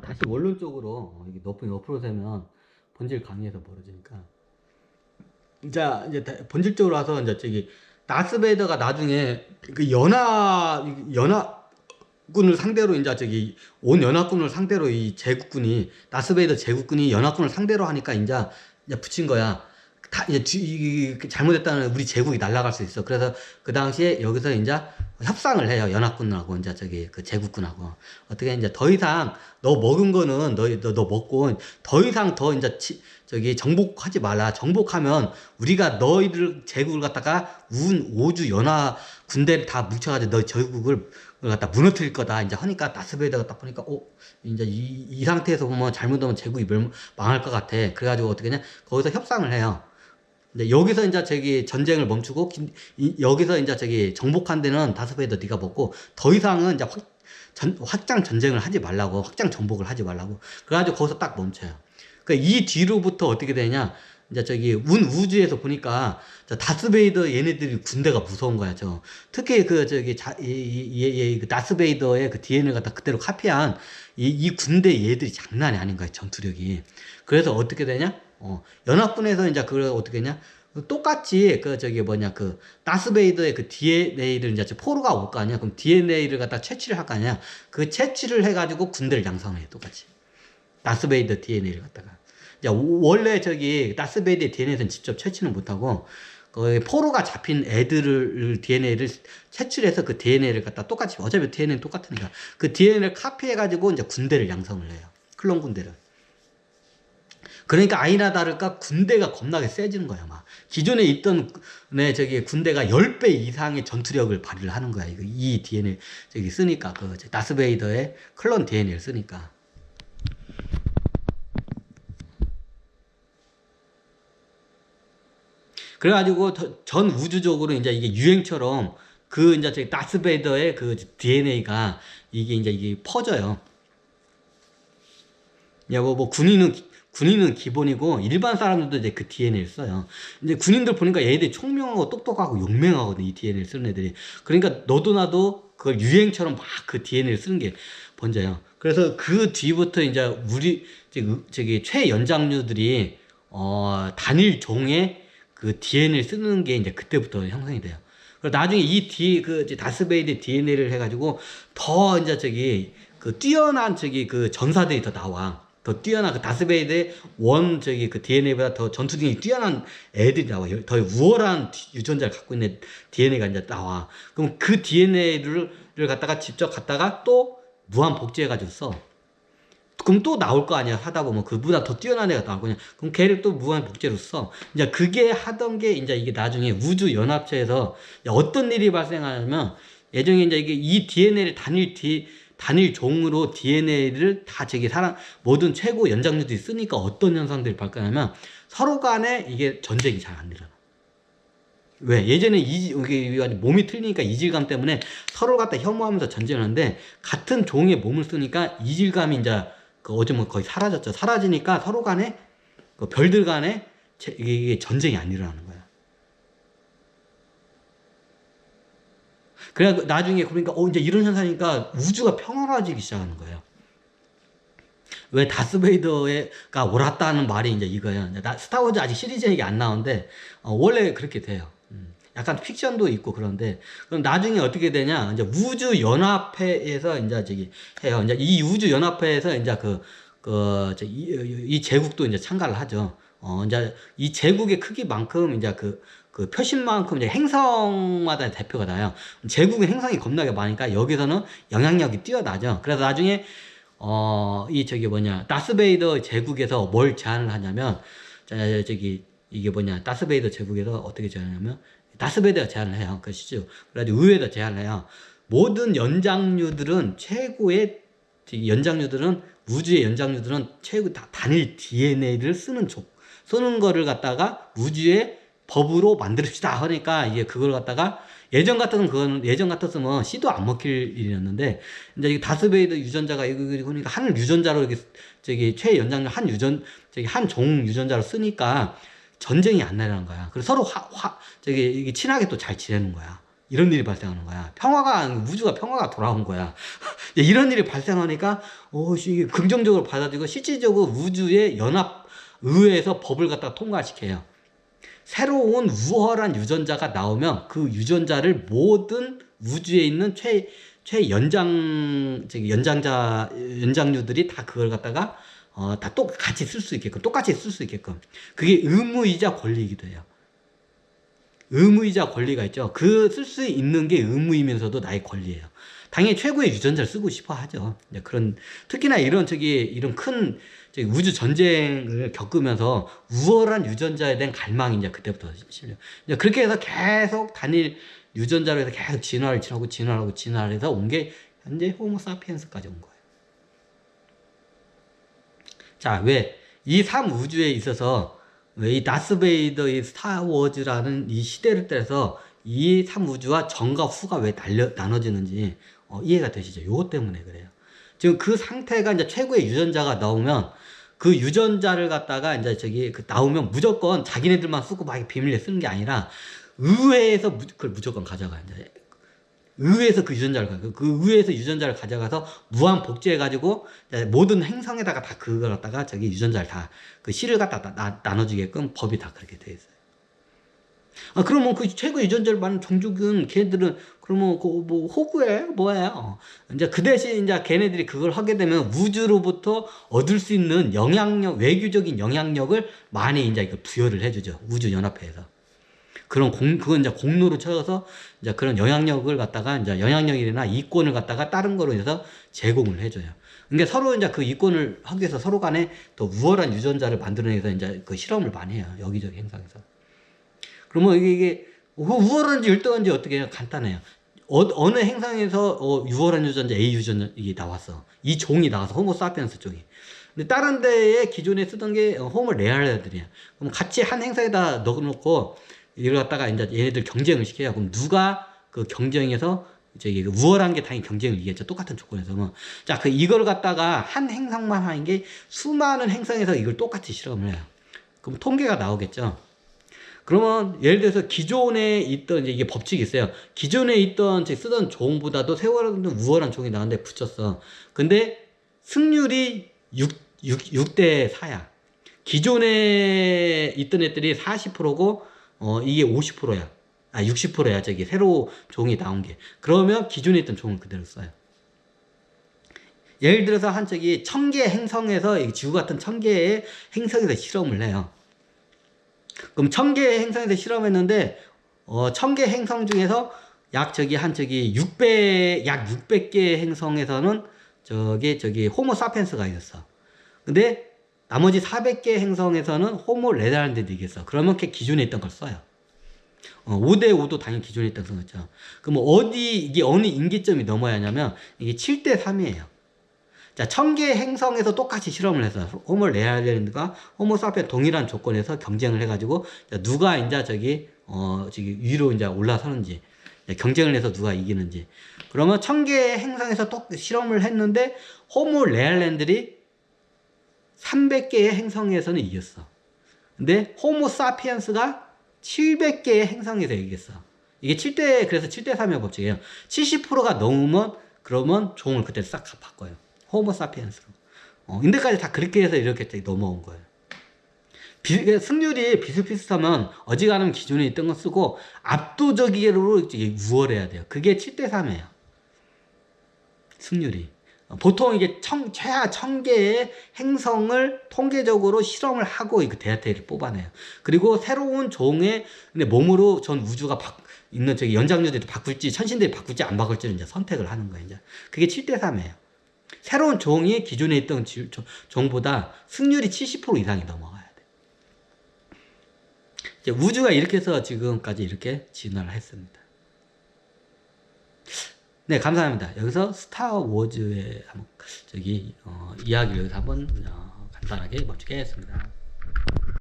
다시 원론적으로 이게 옆으로 세면 본질 강의에서 벌어지니까. 자, 이제 본질적으로 와서 이제 저기 다스베이더가 나중에 그 연합군을 상대로 이제 저기 온 연합군을 상대로 이 제국군이 다스베이더 제국군이 연합군을 상대로 하니까 이제 붙인 거야. 다 이제 잘못했다는 우리 제국이 날아갈 수 있어. 그래서 그 당시에 여기서 이제 협상을 해요. 연합군하고 이제 저기 그 제국군하고 어떻게 이제 더 이상 너 먹은 거는 너 먹고 더 이상 더 이제 저기 정복하지 말라. 정복하면 우리가 너희들 제국을 갖다가 오주 연합 군대를 다 뭉쳐가지고 너희 제국을 갖다 무너뜨릴 거다. 이제 하니까 다스베이더가 딱 보니까 이제 이 상태에서 보면 잘못하면 제국이 망할 것 같아. 그래가지고 어떻게 냐 거기서 협상을 해요. 근데 여기서 이제 저기 전쟁을 멈추고 여기서 이제 저기 정복한 데는 다스베이더 네가 먹고 더 이상은 이제 확장 전쟁을 하지 말라고, 확장 정복을 하지 말라고. 그래가지고 거기서 딱 멈춰요. 그러니까 이 뒤로부터 어떻게 되냐? 이제 저기 우주에서 보니까 다스베이더 얘네들이 군대가 무서운 거야. 특히 그 저기 그 다스베이더의 그 DNA를 갖다 그대로 카피한 이 군대 얘들이 장난이 아닌 거야. 전투력이. 그래서 어떻게 되냐? 연합군에서 이제 그걸 어떻게 했냐? 똑같이 그 다스베이더의 그 DNA를 이제 포로가 올 거 아니야? 그럼 DNA를 갖다 채취를 할 거 아니야? 그 채취를 해가지고 군대를 양성해, 똑같이. 다스베이더 DNA를 갖다가. 원래 저기 다스베이더 DNA는 직접 채취는 못하고, 포로가 잡힌 애들을 DNA를 채취해서 그 DNA를 갖다 똑같이, 어차피 DNA는 똑같으니까. 그 DNA를 카피해가지고 이제 군대를 양성을 해요. 클론 군대를. 그러니까 아니나 다를까 군대가 겁나게 세지는 거야, 막. 기존에 있던, 저기 군대가 10배 이상의 전투력을 발휘를 하는 거야. 이 DNA, 저기 쓰니까, 다스베이더의 클론 DNA를 쓰니까. 그래가지고 전 우주적으로 이제 이게 유행처럼 이제 저기 다스베이더의 그 DNA가 이게 퍼져요. 군인은 기본이고 일반 사람들도 이제 그 DNA를 써요. 이제 군인들 보니까 얘네들이 총명하고 똑똑하고 용맹하거든, 이 DNA를 쓰는 애들이. 그러니까 너도 나도 그걸 유행처럼 막 그 DNA를 쓰는 게 번져요. 그래서 그 뒤부터 이제 우리 저기 최연장류들이 단일 종의 그 DNA를 쓰는 게 이제 그때부터 형성이 돼요. 그리고 나중에 다스베이드 DNA를 해가지고 더 이제 그 뛰어난 그 전사들이 더 나와. 더 뛰어난 그 다스베이드의 그 DNA보다 더 전투력이 뛰어난 애들이 나와. 더 우월한 유전자를 갖고 있는 DNA가 이제 나와. 그럼 그 DNA를 갖다가 직접 갖다가 또 무한 복제해가지고 써. 그럼 또 나올 거 아니야. 하다 보면 그보다 더 뛰어난 애가 나올 거냐. 그럼 걔를 또 무한 복제로 써. 이제 그게 하던 게 이제 이게 나중에 우주 연합체에서 어떤 일이 발생하냐면, 예전에 이제 이 DNA를 단일 종으로 DNA를 다 모든 최고 연장류들이 쓰니까 어떤 현상들이 발생하냐면 서로 간에 이게 전쟁이 잘 안 일어나. 왜? 예전에 몸이 틀리니까 이질감 때문에 서로 갖다 혐오하면서 전쟁하는데, 같은 종의 몸을 쓰니까 이질감이 이제 어쩌면 거의 사라졌죠. 사라지니까 서로 간에 별들 간에 이게 전쟁이 안 일어나는 거야. 그래 나중에 그러니까 이제 이런 현상이니까 우주가 평화로워지기 시작하는 거예요. 왜 다스베이더가 옳았다는 말이 이제 이거예요. 스타워즈 아직 시리즈 얘기 안 나오는데 원래 그렇게 돼요. 약간 픽션도 있고 그런데, 그럼 나중에 어떻게 되냐? 이제 우주 연합회에서 이제 해요. 이제 이 우주 연합회에서 이제 이 제국도 이제 참가를 하죠. 이제 이 제국의 크기만큼 이제 그 표심만큼 이제 행성마다 대표가 나요. 제국의 행성이 겁나게 많으니까 여기서는 영향력이 뛰어나죠. 그래서 나중에 다스베이더 제국에서 뭘 제안을 하냐면, 다스베이더 제국에서 어떻게 제안하냐면, 다스베이더가 제안을 해요. 그러시죠. 그래가지고 의회에다 제안을 해요. 모든 연장류들은 우주의 연장류들은 최고 단일 DNA를 쓰는 거를 갖다가 우주의 법으로 만들읍시다 하니까, 이게 그걸 갖다가 예전 같았으면 씨도 안 먹힐 일이었는데, 이제 다스베이더 유전자가 그러니까 한 유전자로 최연장류 한 종 유전자로 쓰니까 전쟁이 안 나는 거야. 그래서 서로 이게 친하게 또 잘 지내는 거야. 이런 일이 발생하는 거야. 우주가 평화가 돌아온 거야. 이런 일이 발생하니까, 이게 긍정적으로 받아들이고, 실질적으로 우주의 의회에서 법을 갖다 통과시켜요. 새로운 우월한 유전자가 나오면 그 유전자를 모든 우주에 있는 연장류들이 다 그걸 갖다가, 다 똑같이 쓸 수 있게끔. 그게 의무이자 권리이기도 해요. 의무이자 권리가 있죠. 쓸 수 있는 게 의무이면서도 나의 권리예요. 당연히 최고의 유전자를 쓰고 싶어 하죠. 특히나 이런 큰 우주 전쟁을 겪으면서 우월한 유전자에 대한 갈망이 이제 그때부터 실려. 그렇게 해서 계속 단일 유전자로 해서 계속 진화를 해서 온 게 현재 호모사피엔스까지 온 거예요. 자, 왜 이 3우주에 있어서 이 다스베이더의 스타워즈라는 이 시대를 따라서 이 3우주와 전과 후가 왜 나눠지는지 이해가 되시죠? 요것 때문에 그래요. 지금 그 상태가 이제 최고의 유전자가 나오면 그 유전자를 갖다가 이제 나오면 무조건 자기네들만 쓰고 막 비밀리에 쓰는 게 아니라 의회에서 그걸 무조건 가져가요. 이제 의회에서 의회에서 유전자를 가져가서 무한 복제해가지고 모든 행성에다가 다 그걸 갖다가 유전자를 다 그 실을 갖다 나눠주게끔 법이 다 그렇게 되어 있어요. 그러면 그 최고 유전자를 많은 종족은 걔들은 그러면 호구예요? 뭐예요? 이제 그 대신 이제 걔네들이 그걸 하게 되면 우주로부터 얻을 수 있는 외교적인 영향력을 많이 이제 부여를 해주죠. 우주연합회에서. 그건 이제 공로로 쳐서 이제 그런 영향력을 갖다가 이제 영향력이나 이권을 갖다가 다른 거로 해서 제공을 해줘요. 그러니까 서로 이제 그 이권을 하기 위해서 서로 간에 더 우월한 유전자를 만들어내서 이제 그 실험을 많이 해요. 여기저기 행성에서. 그러면 이게 우월한지 율등한지 어떻게 해요? 간단해요. 어느 행성에서 우월한 유전자 A 유전자 이게 나왔어. 이 종이 나와서 호모사피엔스 쪽이. 근데 다른 데에 기존에 쓰던 게 호모 레알들이야. 그럼 같이 한 행성에다 넣어놓고 이걸 갖다가 이제 얘네들 경쟁을 시켜요. 그럼 누가 그 경쟁에서 우월한 게 당연히 경쟁을 이기겠죠. 똑같은 조건에서. 자, 이걸 갖다가 한 행성만 하는 게 수많은 행성에서 이걸 똑같이 실험을 해요. 그럼 통계가 나오겠죠. 그러면 예를 들어서 기존에 있던 이게 법칙이 있어요. 기존에 있던 쓰던 종보다도 세월은 우월한 종이 나왔는데 붙였어. 근데 승률이 6대 4야. 기존에 있던 애들이 40%고 이게 50%야. 60%야. 새로 종이 나온 게. 그러면 기존에 있던 종을 그대로 써요. 예를 들어서 1000개 행성에서 지구 같은 1000개의 행성에서 실험을 해요. 그럼 1000개의 행성에서 실험했는데 1000개 행성 중에서 약 600개의 행성에서는 호모사피엔스가 있었어. 근데 나머지 400개 행성에서는 호모 레다란드도 있겠어. 그러면 기존에 있던 걸 써요. 5대 5도 당연히 기존에 있던 걸 썼죠. 그럼 이게 어느 임기점이 넘어야 하냐면 이게 7대 3이에요. 자, 1000개 행성에서 똑같이 실험을 해서 호모 레알랜드가 호모 사피엔스 동일한 조건에서 경쟁을 해가지고 누가 이제 위로 이제 올라서는지 경쟁을 해서 누가 이기는지. 그러면 1000개 행성에서 또 실험을 했는데 호모 레알랜들이 300개의 행성에서는 이겼어. 근데 호모 사피엔스가 700개의 행성에서 이겼어. 이게 그래서 7대 3의 법칙이에요. 70%가 넘으면 그러면 종을 그때 싹 바꿔요. 호모 사피엔스로. 인데까지 다 그렇게 해서 이렇게 넘어온 거예요. 승률이 비슷비슷하면 어지간하면 기존에 있던 거 쓰고 압도적으로 우월해야 돼요. 그게 7대 3이에요. 승률이. 보통 이게 최하 1000개의 행성을 통계적으로 실험을 하고 그 데이터를 뽑아내요. 그리고 새로운 종의 몸으로 전 우주가 있는 연장류들이 바꿀지, 천신들이 바꿀지 안 바꿀지를 이제 선택을 하는 거예요. 이제. 그게 7대 3이에요. 새로운 종이 기존에 있던 종보다 승률이 70% 이상이 넘어가야 돼. 이제 우주가 이렇게 해서 지금까지 이렇게 진화를 했습니다. 네, 감사합니다. 여기서 스타워즈의 이야기를 한번 간단하게 멈추겠습니다.